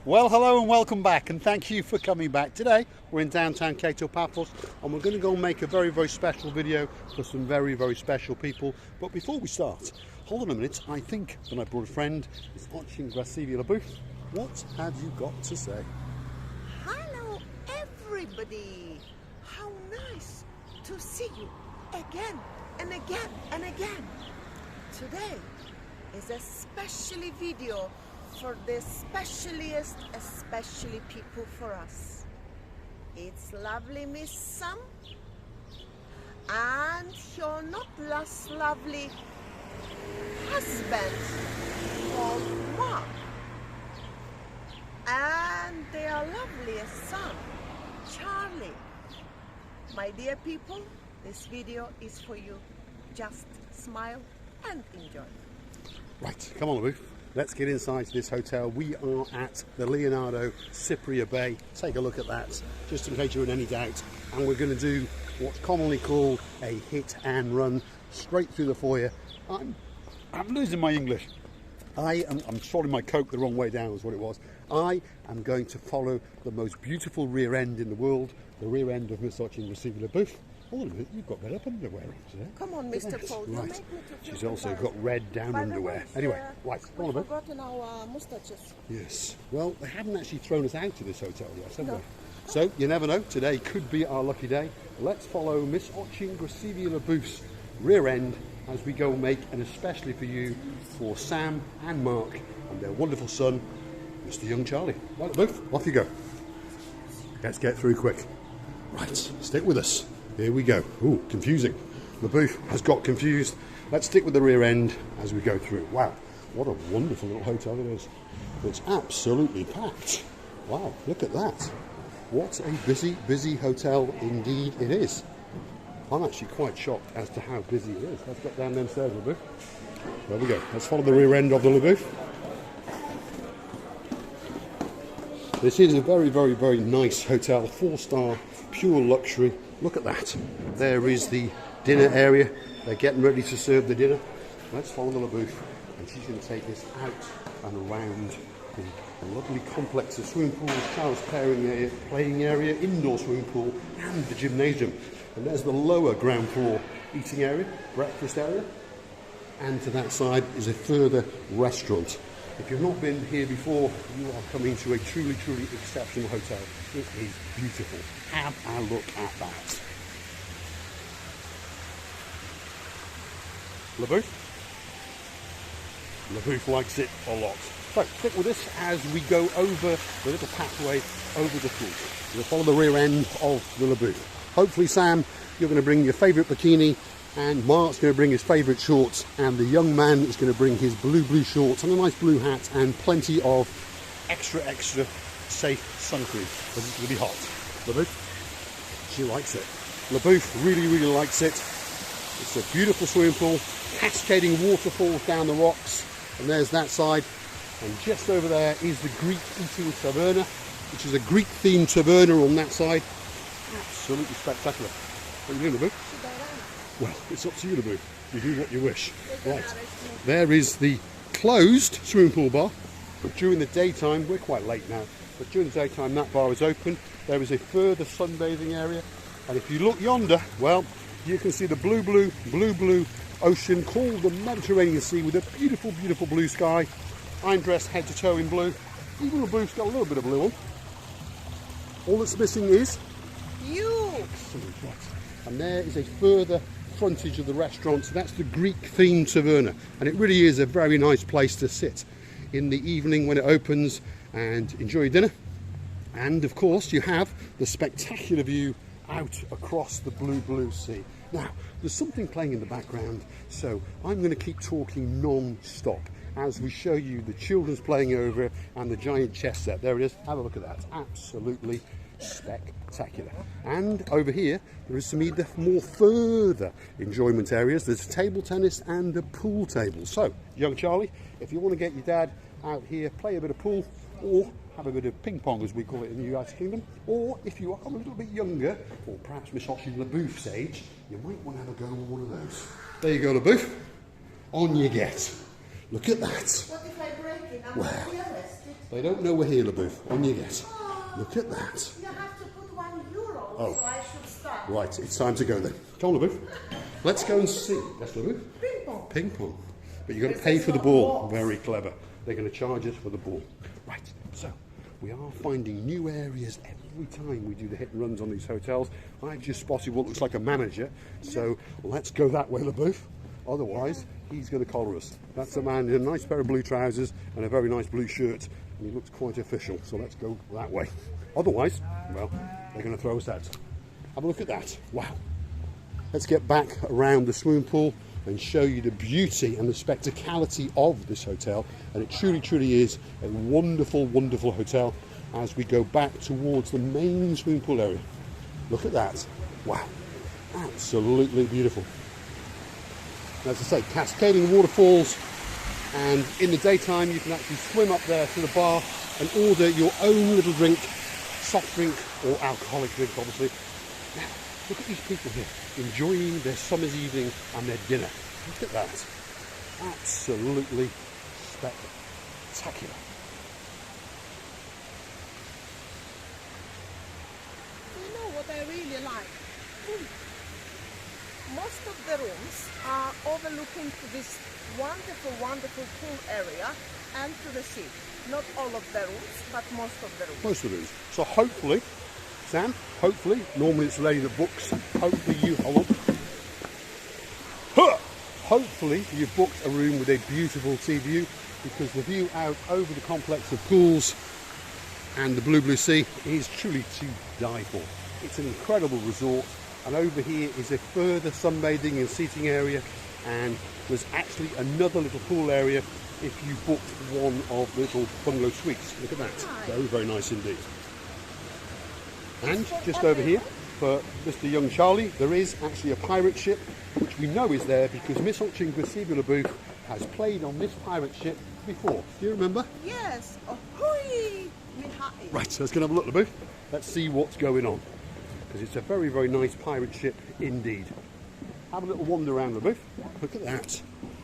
Well, hello and welcome back, and thank you for coming back. Today we're in downtown Kato Paphos, and we're going to go and make a very, very special video for some very, very special people. But before we start, hold on a minute. I think that I brought a friend. It's watching Gracivia Laboof. What have you got to say? Hello everybody! How nice to see you again and again and again. Today is a special video for the specialist, especially people for us. It's lovely Miss Sam and your not less lovely husband called Marc, and their loveliest son, Charlie. My dear people, this video is for you. Just smile and enjoy. Right, come on, Laboof. Let's get inside this hotel. We are at the Leonardo Cypria Bay. Take a look at that, just in case you're in any doubt. And we're going to do what's commonly called a hit and run straight through the foyer. I'm losing my English. I'm swallowing my Coke the wrong way down is what it was. I am going to follow the most beautiful rear end in the world, the rear end of Miss Gracivia Laboof. Hold on a minute, you've got red up underwear on today. Come on, Mr. Paul. Right. She's also got red down underwear. Anyway, right, come on a bit. We've forgotten our moustaches. Yes. Well, they haven't actually thrown us out of this hotel yet, have they? So, you never know. Today could be our lucky day. Let's follow Miss Gracivia Laboof's rear end as we go and make an especially for you for Sam and Mark and their wonderful son, Mr. Young Charlie. Right, Laboof, off you go. Let's get through quick. Right, stick with us. Here we go. Ooh, confusing. Laboof has got confused. Let's stick with the rear end as we go through. Wow, what a wonderful little hotel it is. It's absolutely packed. Wow, look at that. What a busy, busy hotel indeed it is. I'm actually quite shocked as to how busy it is. Let's get down them stairs, Laboof. There we go. Let's follow the rear end of the Laboof. This is a very, very, very nice hotel. 4-star, pure luxury. Look at that. There is the dinner area. They're getting ready to serve the dinner. Let's follow the Laboof, and she's going to take us out and around the lovely complex of swimming pools, child's playing area, indoor swimming pool, and the gymnasium. And there's the lower ground floor eating area, breakfast area, and to that side is a further restaurant. If you've not been here before, you are coming to a truly, truly exceptional hotel. It is beautiful. Have a look at that. Laboof? Laboof likes it a lot. So, stick with us as we go over the little pathway over the pool. We'll follow the rear end of the Laboof. Hopefully, Sam, you're going to bring your favourite bikini, and Mark's going to bring his favourite shorts, and the young man is going to bring his blue shorts and a nice blue hat and plenty of extra safe sun cream, because it's going to be hot. Laboof, she likes it. Laboof really, really likes it. It's a beautiful swimming pool, cascading waterfalls down the rocks, and there's that side. And just over there is the Greek eating taverna, which is a Greek themed taverna on that side. Absolutely spectacular. What are you doing, Laboof? Well, it's up to you, Laboof. You do what you wish. Right, there is the closed swimming pool bar. But during the daytime, we're quite late now, but during the daytime that bar is open. There is a further sunbathing area. And if you look yonder, well, you can see the blue ocean called the Mediterranean Sea with a beautiful, beautiful blue sky. I'm dressed head to toe in blue. Even Laboof's got a little bit of blue on. All that's missing is you. Excellent. Right. And there is a further frontage of the restaurant. So that's the Greek themed taverna, and it really is a very nice place to sit in the evening when it opens and enjoy your dinner. And of course you have the spectacular view out across the blue sea. Now there's something playing in the background, so I'm going to keep talking non-stop as we show you the children's playing over and the giant chess set. There it is. Have a look at that. Absolutely spectacular. And over here there is some either more further enjoyment areas. There's table tennis and a pool table. So young Charlie, if you want to get your dad out here, play a bit of pool, or have a bit of ping pong as we call it in the United Kingdom, or if you are a little bit younger, or perhaps Miss Laboof's age, you might want to have a go on one of those. There you go, Laboof. On you get. Look at that. What if I break it? I'm Wow. not realistic. They don't know we're here, LaBouffe. On you get. Look at that. You have to put €1, Oh. so I should start. Right, it's time to go then. Come on, LaBouffe. Let's go and see. Yes, LaBouffe? Ping pong. Ping pong. But you've got to This pay is for the not ball. box. Very clever. They're going to charge us for the ball. Right, so we are finding new areas every time we do the hit and runs on these hotels. I've just spotted what looks like a manager, so let's go that way, LaBouffe. Otherwise, he's going to collar us. That's a man in a nice pair of blue trousers and a very nice blue shirt, and he looks quite official, so let's go that way. Otherwise, well, they're going to throw us out. Have a look at that. Wow. Let's get back around the swimming pool and show you the beauty and the spectacality of this hotel. And it truly, truly is a wonderful, wonderful hotel as we go back towards the main swimming pool area. Look at that. Wow. Absolutely beautiful. As I say, cascading waterfalls, and in the daytime you can actually swim up there to the bar and order your own little drink, soft drink or alcoholic drink, obviously. Now, look at these people here, enjoying their summer's evening and their dinner. Look at that. Absolutely spectacular. You know what I really like? Most of the rooms are overlooking to this wonderful, wonderful pool area and to the sea. Not all of the rooms, but most of the rooms. Most of these. So hopefully, Sam, hopefully, normally it's the lady that books, hopefully you, hold on. Huh! Hopefully you've booked a room with a beautiful sea view, because the view out over the complex of pools and the blue sea is truly to die for. It's an incredible resort, and over here is a further sunbathing and seating area, and there's actually another little pool area if you booked one of the little bungalow suites. Look at that. Very, very nice indeed. And just over here, for Mr. Young Charlie, there is actually a pirate ship, which we know is there because Miss Ochingwesibu LaBouffe has played on this pirate ship before. Do you remember? Yes. Ahoy! Mihai. Right, so let's go and have a look, LaBouffe. Let's see what's going on, because it's a very, very nice pirate ship indeed. Have a little wander around, LaBouffe. Look at that.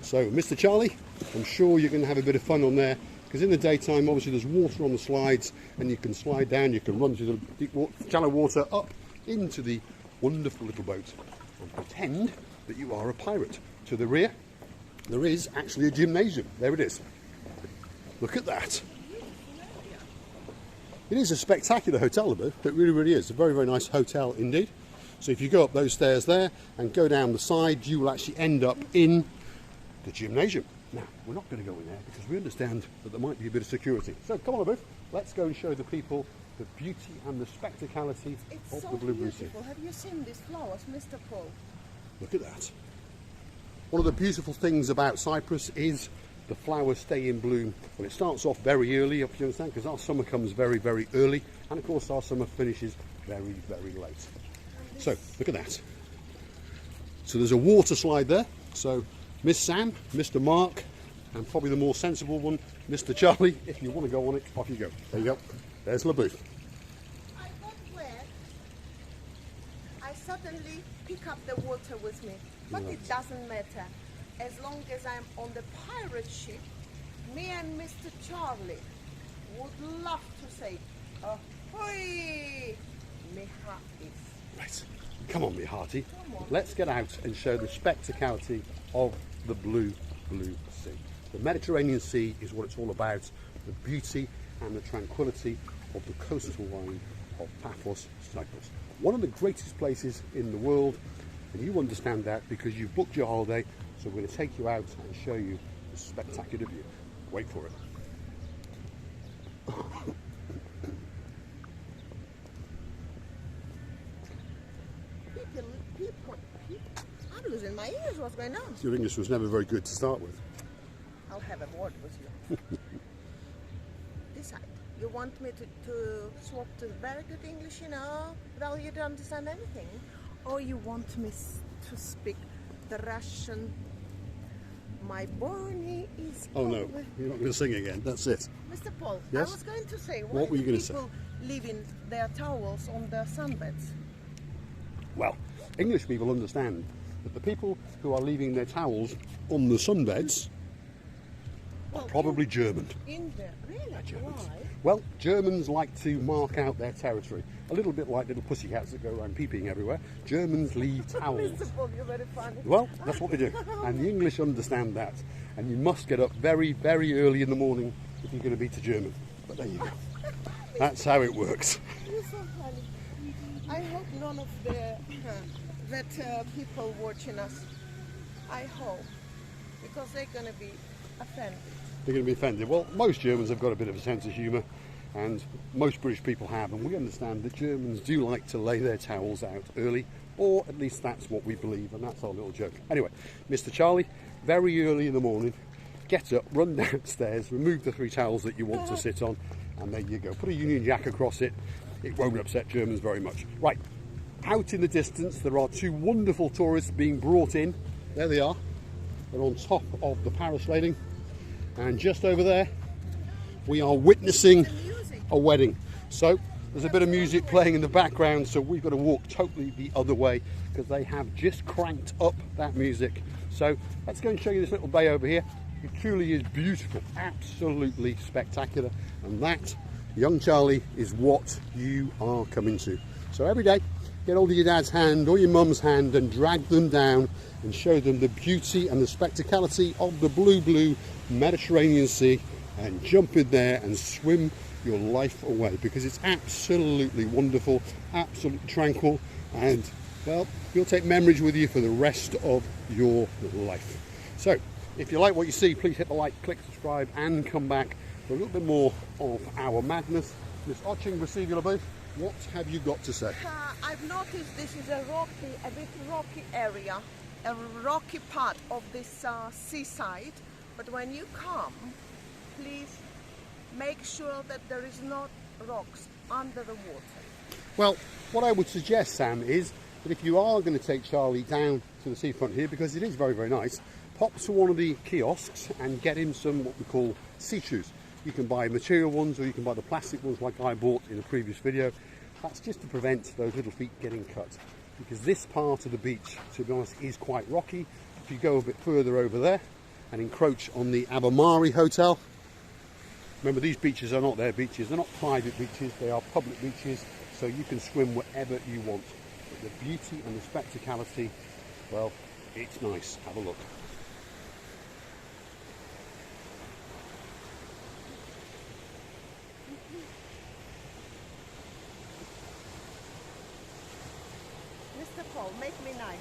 So, Mr. Charlie, I'm sure you're going to have a bit of fun on there, because in the daytime, obviously, there's water on the slides, and you can slide down, you can run through the deep water, shallow water up into the wonderful little boat and pretend that you are a pirate. To the rear, there is actually a gymnasium. There it is. Look at that. It is a spectacular hotel, LaBouffe. It really, really is. A very, very nice hotel indeed. So if you go up those stairs there and go down the side, you will actually end up in the gymnasium. Now, we're not going to go in there because we understand that there might be a bit of security. So come on, LaBouffe. Let's go and show the people the beauty and the spectacality It's of so the Blue Sea. beautiful. Have you seen these flowers, Mr. Paul? Look at that. One of the beautiful things about Cyprus is the flowers stay in bloom. Well, it starts off very early, if you understand, because our summer comes very, very early, and of course our summer finishes very, very late. So, look at that. So there's a water slide there. So Miss Sam, Mr. Marc, and probably the more sensible one, Mr. Charlie, if you want to go on it, off you go. There you go. There's LaBouffe. I got wet. I suddenly pick up the water with me, but it doesn't matter. As long as I'm on the pirate ship, me and Mr. Charlie would love to say, ahoy, Mihai. Right. Come on, me hearty. Let's get out and show the spectacality of the blue sea. The Mediterranean Sea is what it's all about. The beauty and the tranquility of the coastal line of Paphos, Cyprus. One of the greatest places in the world, and you understand that because you've booked your holiday, so we're going to take you out and show you the spectacular view. Wait for it. People, I'm losing my ears. What's going on? Your English was never very good to start with. I'll have a word with you. Decide. You want me to swap to very good English, without you to understand anything? Or you want me to speak the Russian? My Bonnie is... Oh no, you're not going to sing again. That's it. Mr. Paul, Yes? I was going to say, What were you going to say? people leaving their towels on their sunbeds? Well, English people understand that the people who are leaving their towels on the sunbeds Well, probably German. In there, really? Germans. Why? Well, Germans like to mark out their territory. A little bit like little pussycats that go around peeping everywhere. Germans leave towels. Mr. Paul, you're very funny. Well, that's what they do. And the English understand that. And you must get up very, very early in the morning if you're going to beat a German. But there you go. That's how it works. You're so funny. I hope none of the people watching us, I hope, because they're going to be offended. They're going to be offended. Well, most Germans have got a bit of a sense of humour, and most British people have, and we understand that Germans do like to lay their towels out early, or at least that's what we believe, and that's our little joke. Anyway, Mr. Charlie, very early in the morning, get up, run downstairs, remove the 3 towels that you want to sit on, and there you go. Put a Union Jack across it. It won't upset Germans very much. Right, out in the distance, there are 2 wonderful tourists being brought in. There they are. They're on top of the parasailing. And just over there, we are witnessing a wedding. So there's a bit of music playing in the background, so we've got to walk totally the other way because they have just cranked up that music. So let's go and show you this little bay over here. It truly is beautiful, absolutely spectacular. And that, young Charlie, is what you are coming to. So every day, get hold of your dad's hand or your mum's hand and drag them down and show them the beauty and the spectacality of the blue Mediterranean Sea, and jump in there and swim your life away, because it's absolutely wonderful, absolutely tranquil, and well, you'll take memories with you for the rest of your life. So if you like what you see, please hit the like, click subscribe, and come back for a little bit more of our madness. Miss Oching, receive your both. What have you got to say? I've noticed this is a bit rocky area, a rocky part of this seaside. But when you come, please make sure that there is not rocks under the water. Well, what I would suggest, Sam, is that if you are going to take Charlie down to the seafront here, because it is very, very nice, pop to one of the kiosks and get him some what we call sea shoes. You can buy material ones, or you can buy the plastic ones like I bought in a previous video. That's just to prevent those little feet getting cut, because this part of the beach, to be honest, is quite rocky. If you go a bit further over there and encroach on the Abamari Hotel, remember, these beaches are not their beaches, they're not private beaches, they are public beaches, so you can swim wherever you want. But the beauty and the spectacality, well, it's nice. Have a look. Mr. Paul, make me nice.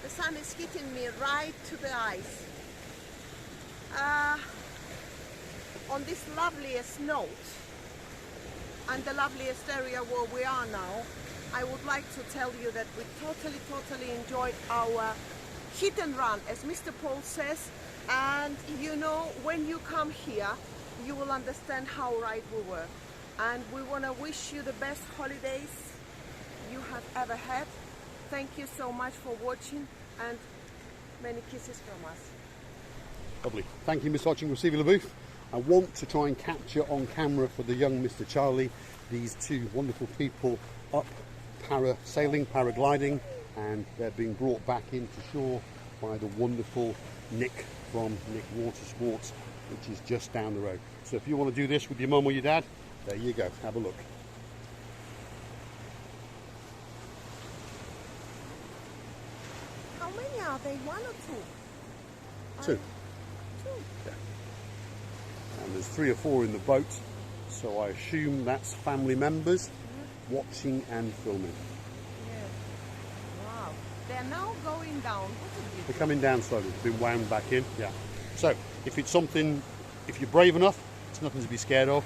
The sun is hitting me right to the eyes. On this loveliest note, and the loveliest area where we are now, I would like to tell you that we totally enjoyed our hit and run, as Mr. Paul says, and you know, when you come here, you will understand how right we were. And we want to wish you the best holidays you have ever had. Thank you so much for watching, and many kisses from us. Lovely. Thank you, Miss Oching, receiving the booth. I want to try and capture on camera for the young Mr. Charlie these 2 wonderful people up paragliding, and they're being brought back into shore by the wonderful Nick from Nick Water Sports, which is just down the road. So if you want to do this with your mum or your dad, there you go. Have a look. How many are they? 1 or 2? 2. 2. Yeah. And there's 3 or 4 in the boat, so I assume that's family members watching and filming. Yes. Wow. They're now going down. What did you do? They're coming down slowly. They've been wound back in. Yeah. So if it's something, if you're brave enough, it's nothing to be scared of.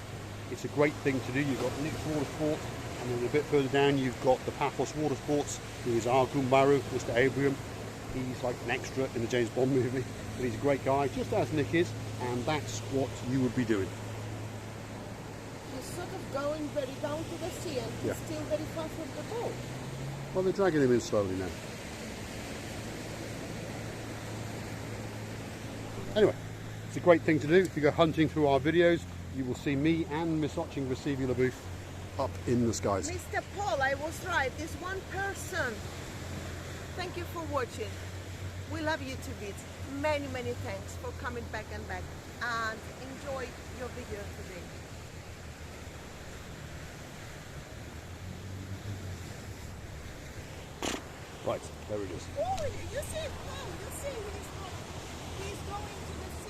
It's a great thing to do. You've got Nick's Water Sports, and then a bit further down you've got the Paphos Water Sports, who is our Gumbaru, Mr. Abraham. He's like an extra in the James Bond movie, but he's a great guy, just as Nick is, and that's what you would be doing. He's sort of going very down to the sea, and he's still very far from the boat. Well, they're dragging him in slowly now. Anyway, it's a great thing to do. If you go hunting through our videos, you will see me and Miss Oching receiving the booth up in the skies. Mr. Paul, I was right. This one person. Thank you for watching. We love you to bits. Many, many thanks for coming back and back. And enjoy your video today. Right, there it is. Oh, you see, he's going to the